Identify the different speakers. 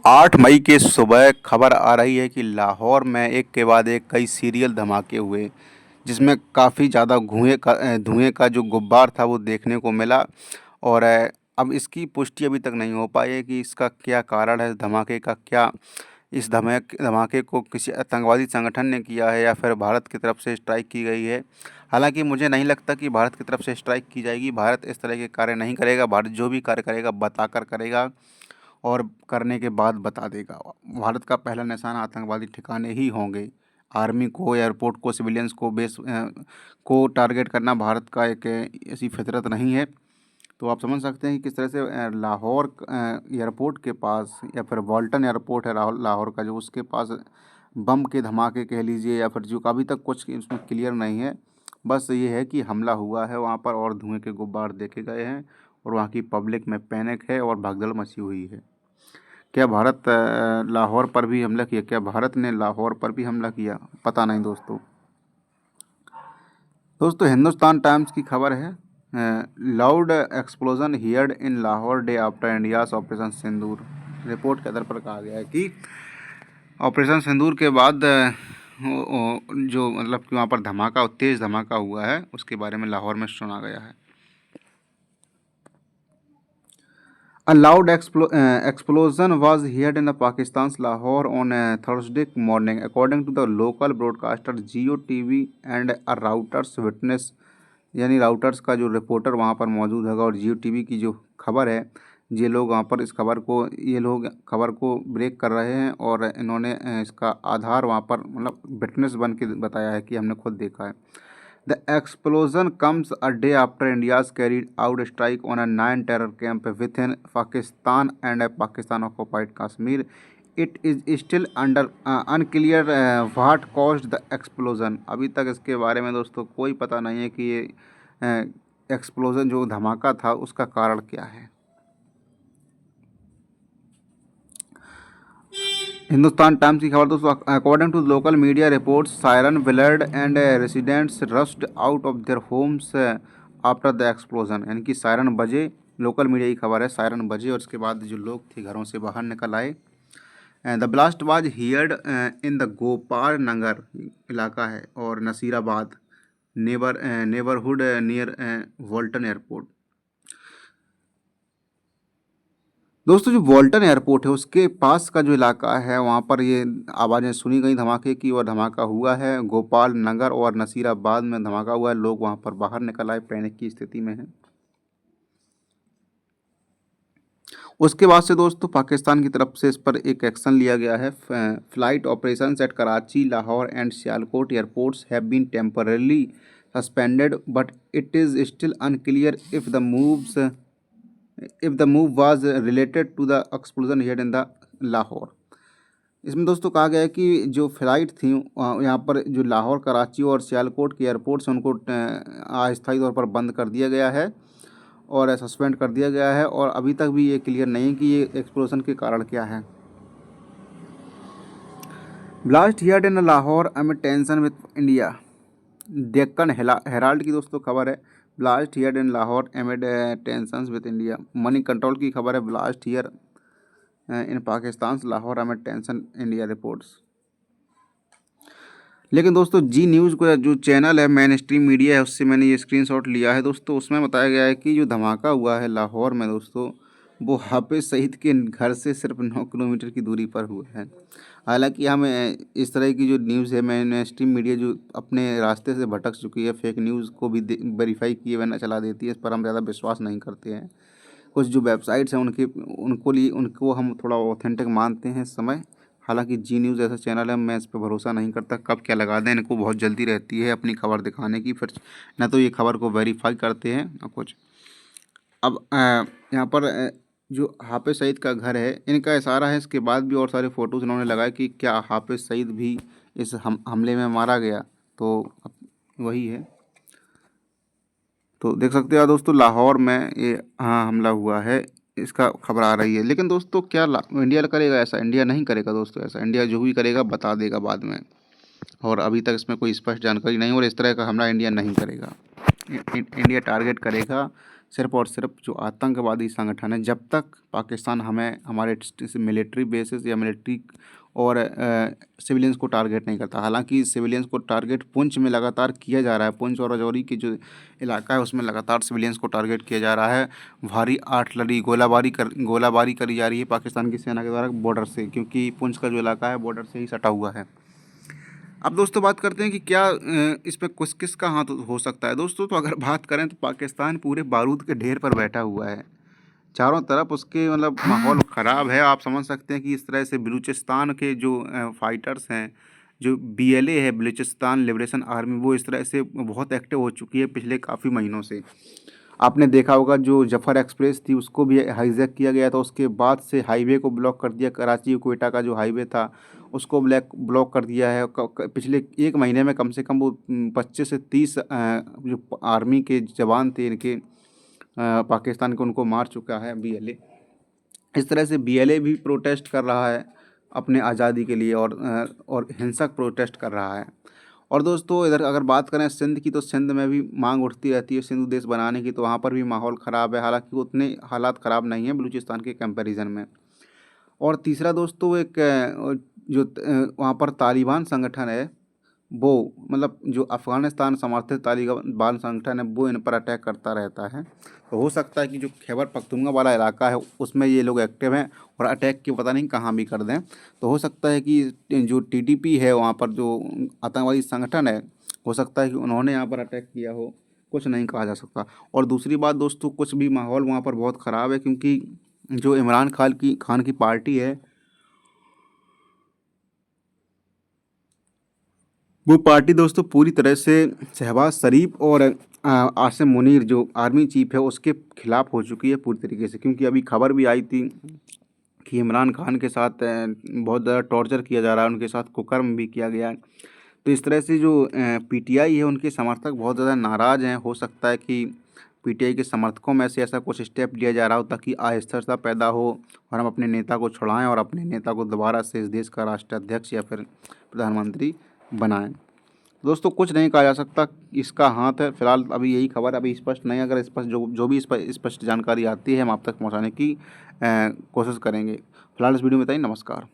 Speaker 1: 8 मई की सुबह खबर आ रही है कि लाहौर में एक के बाद एक कई सीरियल धमाके हुए, जिसमें काफ़ी ज़्यादा धुएँ का जो गुब्बार था वो देखने को मिला। और अब इसकी पुष्टि अभी तक नहीं हो पाई है कि इसका क्या कारण है, धमाके का क्या इस धमाके को किसी आतंकवादी संगठन ने किया है या फिर भारत की तरफ से स्ट्राइक की गई है। हालाँकि मुझे नहीं लगता कि भारत की तरफ से स्ट्राइक की जाएगी। भारत इस तरह के कार्य नहीं करेगा। भारत जो भी कार्य करेगा बताकर करेगा और करने के बाद बता देगा। भारत का पहला निशाना आतंकवादी ठिकाने ही होंगे। आर्मी को, एयरपोर्ट को, सिविलियंस को को टारगेट करना भारत का एक ऐसी फितरत नहीं है। तो आप समझ सकते हैं कि किस तरह से लाहौर एयरपोर्ट के पास या फिर वाल्टन एयरपोर्ट है लाहौर का, जो उसके पास बम के धमाके कह लीजिए या फिर जो अभी तक कुछ इसमें क्लियर नहीं है। बस ये है कि हमला हुआ है वहाँ पर और धुएँ के गुब्बार देखे गए हैं और वहाँ की पब्लिक में पैनिक है और भगदड़ मची हुई है। क्या भारत लाहौर पर भी हमला किया? क्या भारत ने लाहौर पर भी हमला किया? पता नहीं दोस्तों। हिंदुस्तान टाइम्स की खबर है, loud explosion heard in Lahore day after India's operation Sindoor. Report के आधार पर कहा गया है कि ऑपरेशन सिंदूर के बाद जो मतलब कि वहाँ पर तेज़ धमाका हुआ है, उसके बारे में लाहौर में सुना गया है। A loud explosion was heard in the Pakistan's Lahore on a Thursday morning, according to the local broadcaster Jio TV and a Reuters witness। यानी राउटर्स का जो रिपोर्टर वहाँ पर मौजूद होगा और जियो टीवी की जो खबर है, ये लोग वहाँ पर ये लोग खबर को ब्रेक कर रहे हैं और इन्होंने इसका आधार वहाँ पर मतलब विटनेस बन के बताया है कि हमने खुद देखा है। The explosion comes a day after India's carried out a strike on a 9 terror camp within Pakistan and a Pakistan-occupied Kashmir. It is still unclear what caused the explosion। अभी तक इसके बारे में दोस्तों कोई पता नहीं है कि ये एक्सप्लोजन जो धमाका था उसका कारण क्या है। हिंदुस्तान टाइम्स की खबर दोस्तों, according to local media reports siren blared and residents rushed out of their homes after the explosion. यानी कि सायरन बजे, लोकल मीडिया की खबर है, सायरन बजे और उसके बाद जो लोग थे घरों से बाहर निकल आए। The blast was heard in the Gopal Nagar इलाका है और Naseerabad neighbourhood near Walton airport. दोस्तों जो वॉल्टन एयरपोर्ट है उसके पास का जो इलाका है वहाँ पर ये आवाज़ें सुनी गई धमाके की और धमाका हुआ है। गोपाल नगर और नसीराबाद में धमाका हुआ है। लोग वहाँ पर बाहर निकल आए, पैनिक की स्थिति में हैं। उसके बाद से दोस्तों पाकिस्तान की तरफ से इस पर एक एक्शन लिया गया है। Flight operations at Karachi, Lahore and Sialkot airports have been temporarily suspended but it is still unclear if the move was related to the explosion here in the Lahore. इसमें दोस्तों कहा गया है कि जो फ़्लाइट थी यहाँ पर जो लाहौर, कराची और सियालकोट के एयरपोर्ट से उनको अस्थायी तौर पर बंद कर दिया गया है और सस्पेंड कर दिया गया है और अभी तक भी ये क्लियर नहीं है कि ये एक्सप्लोजन के कारण क्या है। Blast heard in Lahore amid tension with India. Deccan Herald की दोस्तों खबर है, blast here in Lahore एमिड tensions with India. Money control की खबर है, blast here in Pakistan Lahore amid tension India reports. लेकिन दोस्तों जी न्यूज़ को जो चैनल है, मेन स्ट्रीम मीडिया है, उससे मैंने ये स्क्रीनशॉट लिया है दोस्तों। उसमें बताया गया है कि जो धमाका हुआ है लाहौर में दोस्तों, वो हाफिज़ सईद के घर से सिर्फ 9 किलोमीटर की दूरी पर हुआ है। हालांकि हम इस तरह की जो न्यूज़ है, मेन स्ट्रीम मीडिया जो अपने रास्ते से भटक चुकी है, फेक न्यूज़ को भी वेरीफाई किए बिना चला देती है, इस पर हम ज़्यादा विश्वास नहीं करते हैं। कुछ जो वेबसाइट्स हैं उनको हम थोड़ा ऑथेंटिक मानते हैं इस समय। हालांकि जी न्यूज़ ऐसा चैनल है, मैं इस पर भरोसा नहीं करता, कब क्या लगा दें। इनको बहुत जल्दी रहती है अपनी खबर दिखाने की, फिर ना तो ये खबर को वेरीफाई करते हैं ना कुछ। अब यहाँ पर जो हाफिज़ सईद का घर है, इनका इशारा है, इसके बाद भी और सारे फ़ोटोज़ इन्होंने लगाए कि क्या हाफिज़ सईद भी इस हमले में मारा गया, तो वही है। तो देख सकते हो दोस्तों लाहौर में ये हमला हुआ है, इसका खबर आ रही है। लेकिन दोस्तों क्या इंडिया करेगा ऐसा? इंडिया नहीं करेगा दोस्तों ऐसा। इंडिया जो भी करेगा बता देगा बाद में, और अभी तक इसमें कोई स्पष्ट जानकारी नहीं, और इस तरह का हमला इंडिया नहीं करेगा। इंडिया टारगेट करेगा सिर्फ़ और सिर्फ जो आतंकवादी संगठन है, जब तक पाकिस्तान हमें हमारे मिलिट्री बेसिस या मिलिट्री और सिविलियंस को टारगेट नहीं करता। हालांकि सिविलियंस को टारगेट पुंछ में लगातार किया जा रहा है। पुंछ और राजौरी की जो इलाका है उसमें लगातार सिविलियंस को टारगेट किया जा रहा है। भारी आर्टिलरी गोलाबारी करी जा रही है पाकिस्तान की सेना के द्वारा बॉर्डर से, क्योंकि पुंछ का जो इलाका है बॉर्डर से ही सटा हुआ है। अब दोस्तों बात करते हैं कि क्या इस पे किसका हाथ हो सकता है। दोस्तों तो अगर बात करें तो पाकिस्तान पूरे बारूद के ढेर पर बैठा हुआ है। चारों तरफ उसके मतलब माहौल ख़राब है। आप समझ सकते हैं कि इस तरह से बलूचिस्तान के जो फाइटर्स हैं, जो बीएलए है, बलूचिस्तान लिबरेशन आर्मी, वो इस तरह से बहुत एक्टिव हो चुकी है पिछले काफ़ी महीनों से। आपने देखा होगा जो जफ़र एक्सप्रेस थी उसको भी हाईजैक किया गया था। उसके बाद से हाईवे को ब्लॉक कर दिया। कराची क्वेटा का जो हाईवे था उसको ब्लॉक कर दिया है। पिछले एक महीने में कम से कम वो 25 से 30 जो आर्मी के जवान थे इनके पाकिस्तान के, उनको मार चुका है बीएलए। इस तरह से बीएलए भी प्रोटेस्ट कर रहा है अपने आज़ादी के लिए और हिंसक प्रोटेस्ट कर रहा है। और दोस्तों इधर अगर बात करें सिंध की, तो सिंध में भी मांग उठती रहती है सिंधु देश बनाने की, तो वहाँ पर भी माहौल ख़राब है। हालांकि उतने हालात ख़राब नहीं है बलूचिस्तान के कंपैरिजन में। और तीसरा दोस्तों एक जो वहाँ पर तालिबान संगठन है, वो मतलब जो अफ़गानिस्तान समर्थित तालिबान संगठन है वो इन पर अटैक करता रहता है। तो हो सकता है कि जो खैबर पख्तूनख्वा वाला इलाका है उसमें ये लोग एक्टिव हैं और अटैक की पता नहीं कहाँ भी कर दें। तो हो सकता है कि जो टीटीपी है वहाँ पर जो आतंकवादी संगठन है, हो सकता है कि उन्होंने यहाँ पर अटैक किया हो। कुछ नहीं कहा जा सकता। और दूसरी बात दोस्तों, कुछ भी माहौल वहाँ पर बहुत ख़राब है, क्योंकि जो इमरान खान की पार्टी है, वो पार्टी दोस्तों पूरी तरह से शहबाज शरीफ और आसिम मुनीर जो आर्मी चीफ है उसके खिलाफ हो चुकी है पूरी तरीके से। क्योंकि अभी खबर भी आई थी कि इमरान खान के साथ बहुत ज़्यादा टॉर्चर किया जा रहा है, उनके साथ कुकर्म भी किया गया है। तो इस तरह से जो पीटीआई है उनके समर्थक बहुत ज़्यादा नाराज़ हैं। हो सकता है कि पीटीआई के समर्थकों में से ऐसा कुछ स्टेप लिया जा रहा हो ताकि अस्थिरता पैदा हो और हम अपने नेता को छुड़ाएं और अपने नेता को दोबारा से इस देश का राष्ट्राध्यक्ष या फिर प्रधानमंत्री बनाएं। दोस्तों कुछ नहीं कहा जा सकता, इसका हाथ है। फिलहाल अभी यही खबर अभी स्पष्ट नहीं। अगर स्पष्ट जो भी स्पष्ट जानकारी आती है हम आप तक पहुंचाने की कोशिश करेंगे। फिलहाल इस वीडियो में बताइए। नमस्कार।